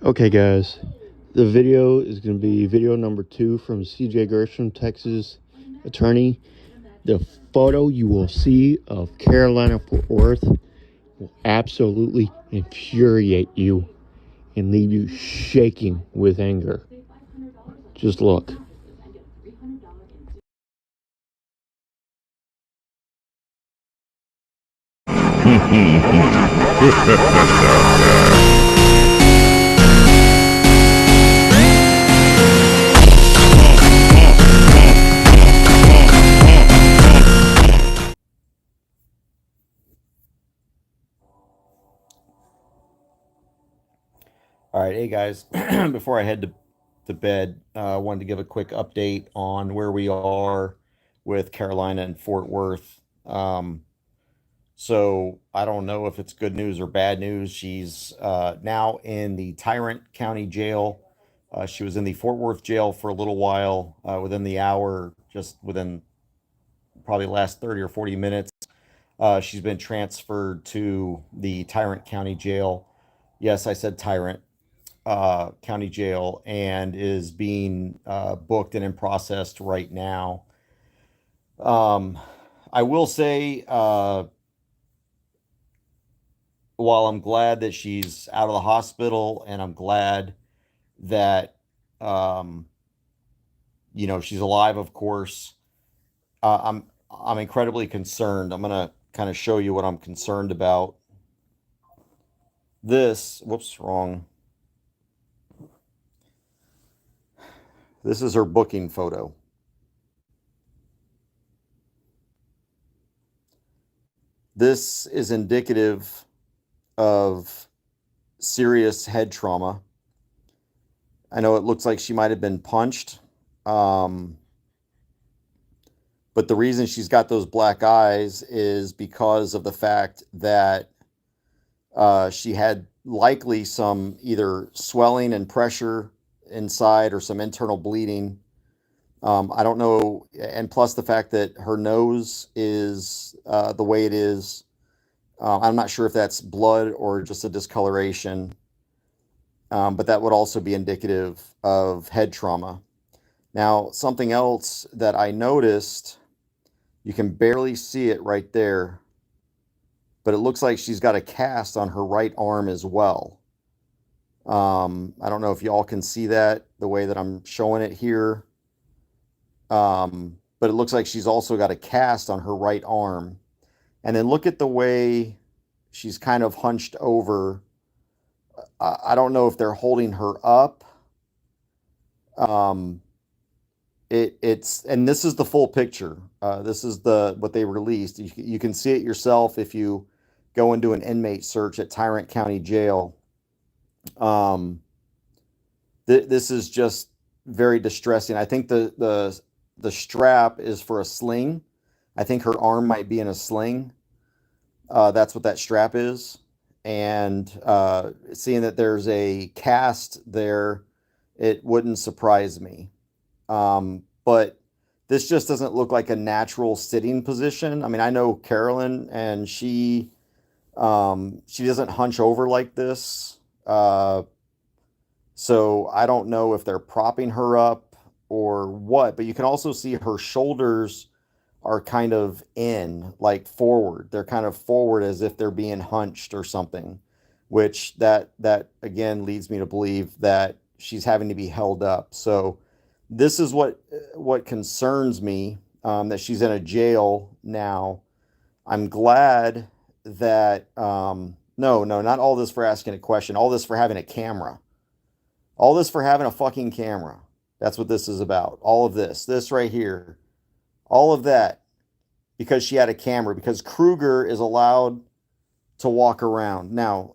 Okay, guys, the video is going to be video number 2 from CJ Gershom, Texas attorney. The photo you will see of Carolina Fort Worth will absolutely infuriate you and leave you shaking with anger. Just look. All right, hey guys, before I head to bed, I wanted to give a quick update on where we are with Carolina and Fort Worth. So I don't know if it's good news or bad news. She's now in the Tyrant County Jail. She was in the Fort Worth jail for a little while, within the hour, just within probably the last 30 or 40 minutes. She's been transferred to the Tyrant County Jail. Yes, I said Tyrant. County Jail, and is being booked and in processed right now. Um, I will say, while I'm glad that she's out of the hospital, and I'm glad that um, she's alive, of course, I'm incredibly concerned. I'm gonna kind of show you what I'm concerned about. This, whoops, wrong. This is her booking photo. This is indicative of serious head trauma. I know it looks like she might have been punched. Um, but the reason she's got those black eyes is because of the fact that she had likely some either swelling and pressure inside or some internal bleeding. I don't know. And plus the fact that her nose is the way it is. I'm not sure if that's blood or just a discoloration. But that would also be indicative of head trauma. Now, something else that I noticed, you can barely see it right there, but it looks like she's got a cast on her right arm as well. I don't know if y'all can see that the way that I'm showing it here, but it looks like she's also got a cast on her right arm. And then look at the way she's kind of hunched over. I don't know if they're holding her up. Um, it's and this is the full picture. This is what they released. You can see it yourself if you go and do an inmate search at Tyrant County Jail. Um, this is just very distressing. I think the strap is for a sling. I think her arm might be in a sling. That's what that strap is. And seeing that there's a cast there, it wouldn't surprise me. But this just doesn't look like a natural sitting position. I mean, I know Carolyn, and she doesn't hunch over like this. So I don't know if they're propping her up or what, but you can also see her shoulders are kind of like forward. They're kind of forward as if they're being hunched or something, which that again leads me to believe that she's having to be held up. So this is what concerns me, that she's in a jail now. I'm glad that no, not all this for asking a question, all this for having a camera, all this for having a fucking camera. That's what this is about. All of this right here, all of that, because she had a camera, because Kruger is allowed to walk around. Now,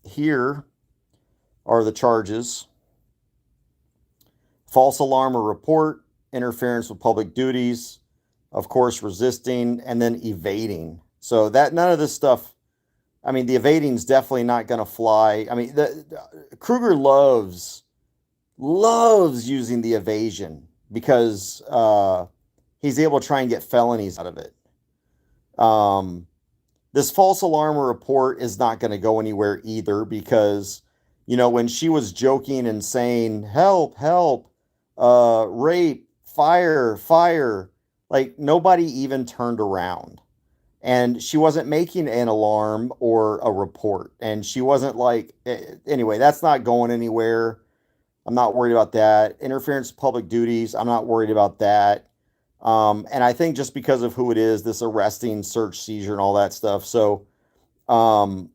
here are the charges: false alarm or report, interference with public duties, of course, resisting, and then evading. So that none of this stuff. I mean, the evading is definitely not going to fly. I mean, Kruger loves using the evasion because he's able to try and get felonies out of it. This false alarm or report is not going to go anywhere either, because when she was joking and saying, help, help, rape, fire, fire, like nobody even turned around. And she wasn't making an alarm or a report. And she wasn't like, anyway, that's not going anywhere. I'm not worried about that. Interference with public duties, I'm not worried about that. And I think just because of who it is, this arresting, search, seizure, and all that stuff. So, um,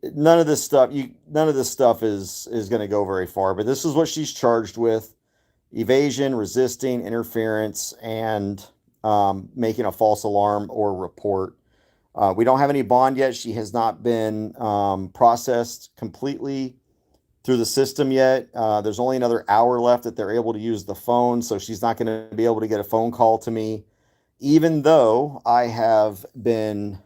none of this stuff is going to go very far. But this is what she's charged with: evasion, resisting, interference, and making a false alarm or report. We don't have any bond yet. She has not been processed completely through the system yet. There's only another hour left that they're able to use the phone, so she's not going to be able to get a phone call to me, even though I have been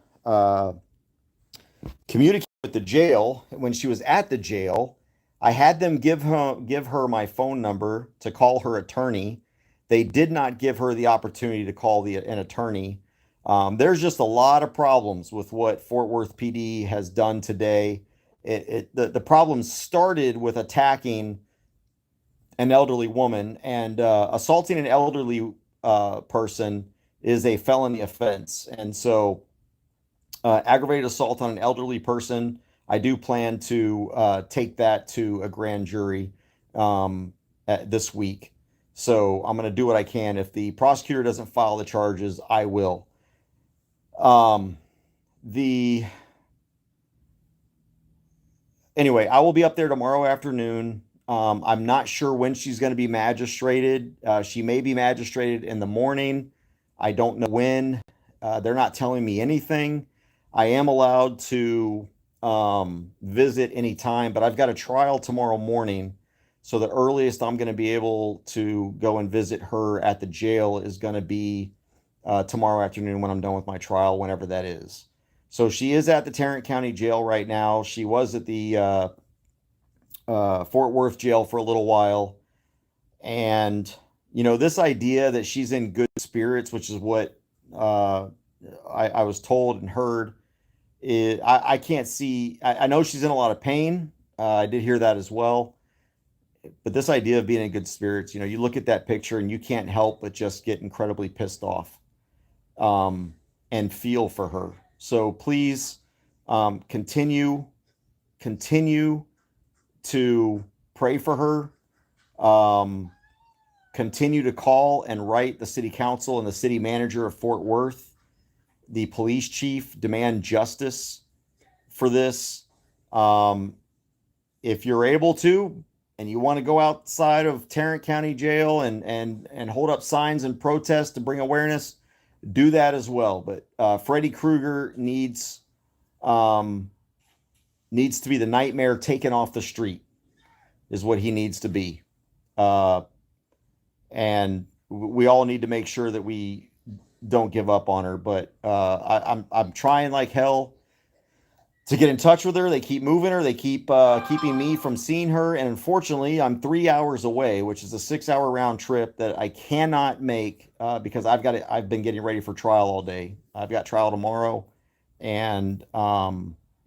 communicating with the jail. When she was at the jail, I had them give her my phone number to call her attorney. They did not give her the opportunity to call an attorney. There's just a lot of problems with what Fort Worth PD has done today. The problem started with attacking an elderly woman, and assaulting an elderly person is a felony offense. And so, aggravated assault on an elderly person, I do plan to take that to a grand jury this week. So I'm going to do what I can. If the prosecutor doesn't file the charges, I will. The Anyway, I will be up there tomorrow afternoon. I'm not sure when she's going to be magistrated. She may be magistrated in the morning. I don't know when. They're not telling me anything. I am allowed to visit anytime, but I've got a trial tomorrow morning. So the earliest I'm going to be able to go and visit her at the jail is going to be tomorrow afternoon when I'm done with my trial, whenever that is. So she is at the Tarrant County Jail right now. She was at the Fort Worth jail for a little while. And, this idea that she's in good spirits, which is what I was told and heard, I can't see. I know she's in a lot of pain. I did hear that as well. But this idea of being in good spirits, you look at that picture and you can't help but just get incredibly pissed off and feel for her. So please continue to pray for her. Continue to call and write the city council and the city manager of Fort Worth, the police chief, demand justice for this. If you're able to, and you want to go outside of Tarrant County Jail and hold up signs and protest to bring awareness, do that as well. But Freddy Krueger needs to be the nightmare taken off the street, is what he needs to be. And we all need to make sure that we don't give up on her. But I'm trying like hell to get in touch with her. They keep moving her. They keep keeping me from seeing her. And unfortunately, I'm 3 hours away, which is a 6-hour round trip that I cannot make because I've been getting ready for trial all day. I've got trial tomorrow, and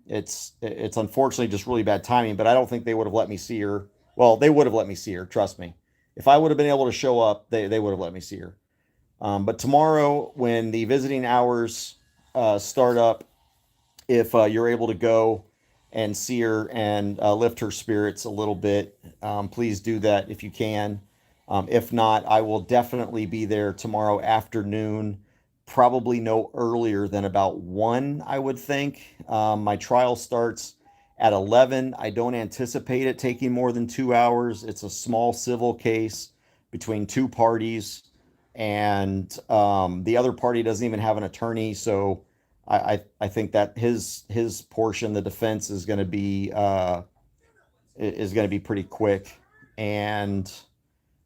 it's unfortunately just really bad timing. But I don't think they would have let me see her. Well, they would have let me see her. Trust me. If I would have been able to show up, they would have let me see her. But tomorrow, when the visiting hours start up, if you're able to go and see her and lift her spirits a little bit, please do that if you can. If not, I will definitely be there tomorrow afternoon, probably no earlier than about 1, I would think. My trial starts at 11. I don't anticipate it taking more than 2 hours. It's a small civil case between two parties, and the other party doesn't even have an attorney, so I think that his portion, the defense, is going to be pretty quick, and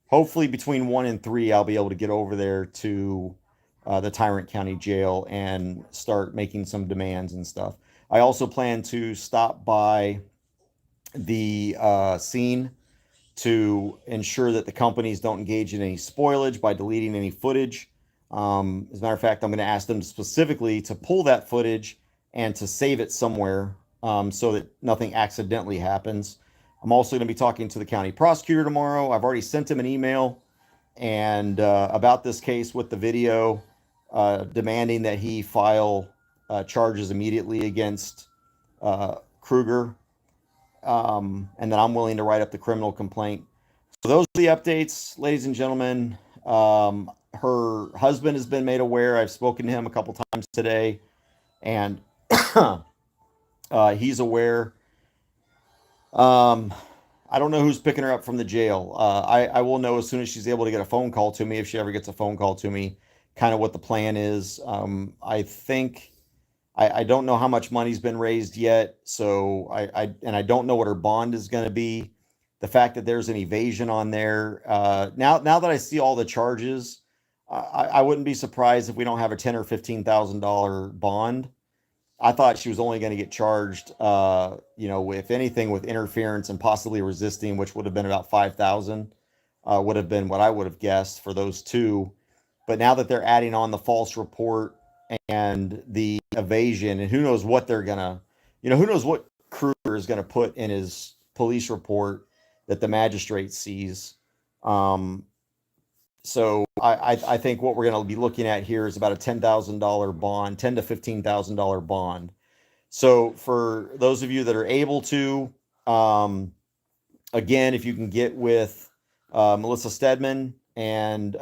hopefully between 1 and 3, I'll be able to get over there to the Tarrant County Jail and start making some demands and stuff. I also plan to stop by the scene to ensure that the companies don't engage in any spoilage by deleting any footage. As a matter of fact, I'm going to ask them specifically to pull that footage and to save it somewhere so that nothing accidentally happens. I'm also going to be talking to the county prosecutor tomorrow. I've already sent him an email and about this case with the video, demanding that he file charges immediately against Kruger, and that I'm willing to write up the criminal complaint. So those are the updates, ladies and gentlemen. Her husband has been made aware. I've spoken to him a couple times today, and he's aware. I don't know who's picking her up from the jail. I will know as soon as she's able to get a phone call to me, if she ever gets a phone call to me, kind of what the plan is. I think I don't know how much money's been raised yet, so I don't know what her bond is going to be. The fact that there's an evasion on there, now that I see all the charges, I wouldn't be surprised if we don't have a $10,000 or $15,000 bond. I thought she was only going to get charged, if anything, with interference and possibly resisting, which would have been about 5,000, would have been what I would have guessed for those two. But now that they're adding on the false report and the evasion, and who knows what they're gonna, who knows what Kruger is gonna put in his police report that the magistrate sees. So I think what we're going to be looking at here is about a $10,000 bond, $10,000 to $15,000 bond. So for those of you that are able to, again, if you can get with Melissa Stedman and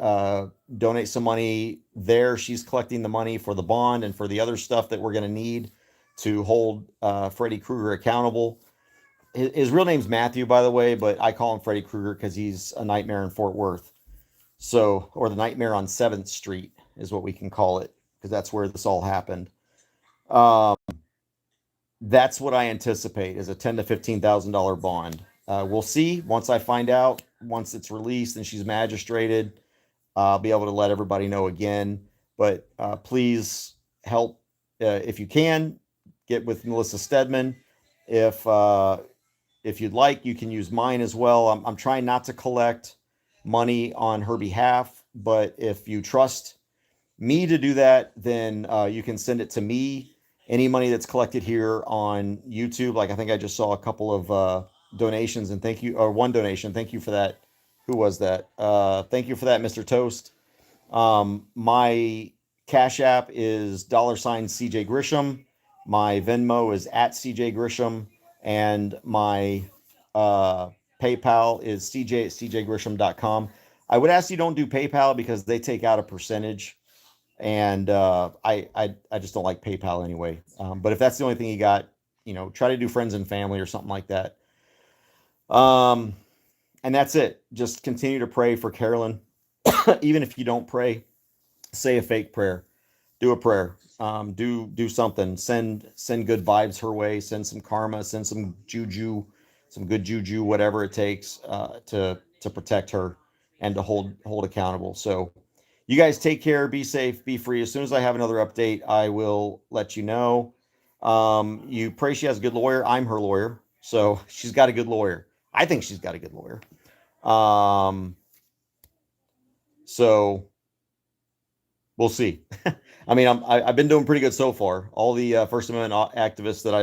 donate some money there, she's collecting the money for the bond and for the other stuff that we're going to need to hold Freddy Krueger accountable. His real name's Matthew, by the way, but I call him Freddy Krueger because he's a nightmare in Fort Worth. So, or the Nightmare on 7th Street is what we can call it, because that's where this all happened. That's what I anticipate is a $10,000 to $15,000 bond. We'll see once I find out, once it's released and she's magistrated, I'll be able to let everybody know again. But please help if you can get with Melissa Stedman. If you'd like, you can use mine as well. I'm trying not to collect money on her behalf, but if you trust me to do that, then you can send it to me. Any money that's collected here on YouTube, like I think I just saw a couple of donations, and thank you, or one donation. Thank you for that. Who was that? Thank you for that, Mr. Toast. My Cash App is $CJ Grisham. My Venmo is @CJ Grisham, and my PayPal is cj@cjgrisham.com. I would ask you don't do PayPal because they take out a percentage, and I just don't like PayPal anyway. But if that's the only thing you got, try to do friends and family or something like that. And that's it. Just continue to pray for Carolyn. Even if you don't pray, say a fake prayer. Do a prayer. Do something. Send good vibes her way. Send some karma. Send some juju. Some good juju, whatever it takes to protect her and to hold accountable. So you guys take care, be safe, be free. As soon as I have another update, I will let you know. You pray she has a good lawyer. I'm her lawyer. So she's got a good lawyer. I think she's got a good lawyer. So we'll see. I mean, I've been doing pretty good so far. All the First Amendment activists that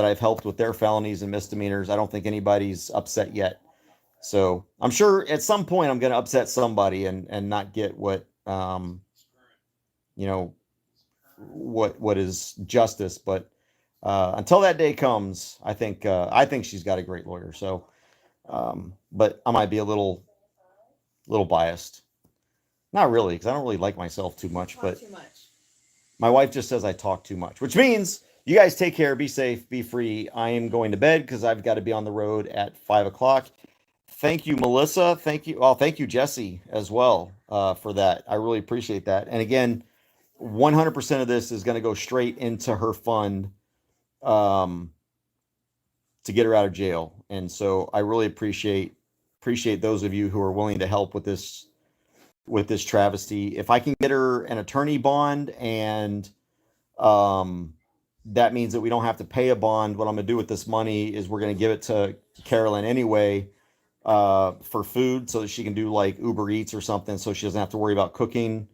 I've helped with their felonies and misdemeanors, I don't think anybody's upset yet. So I'm sure at some point I'm going to upset somebody and not get what what is justice. But until that day comes, I think she's got a great lawyer. So, but I might be a little biased. Not really, because I don't really like myself too much. But my wife just says I talk too much, which means you guys take care, be safe, be free. I am going to bed because I've got to be on the road at 5 o'clock. Thank you, Melissa. Thank you. Well, thank you, Jesse, as well, for that. I really appreciate that. And again, 100% of this is going to go straight into her fund to get her out of jail. And so I really appreciate those of you who are willing to help with this travesty. If I can get her an attorney bond, and that means that we don't have to pay a bond, what I'm going to do with this money is we're going to give it to Carolyn anyway for food, so that she can do like Uber Eats or something, so she doesn't have to worry about cooking,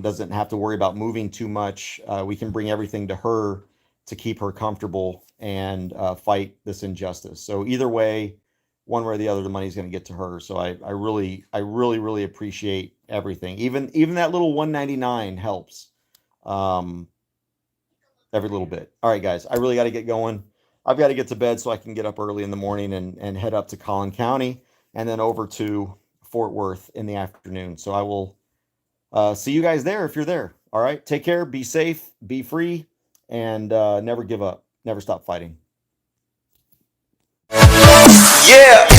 doesn't have to worry about moving too much. We can bring everything to her, to keep her comfortable and fight this injustice. So either way, one way or the other, the money's going to get to her. So I really appreciate everything. Even that little $1.99 helps. Every little bit. All right, guys, I really got to get going. I've got to get to bed so I can get up early in the morning and head up to Collin County and then over to Fort Worth in the afternoon. So I will see you guys there if you're there. All right, take care, be safe, be free, and never give up, never stop fighting. Yeah.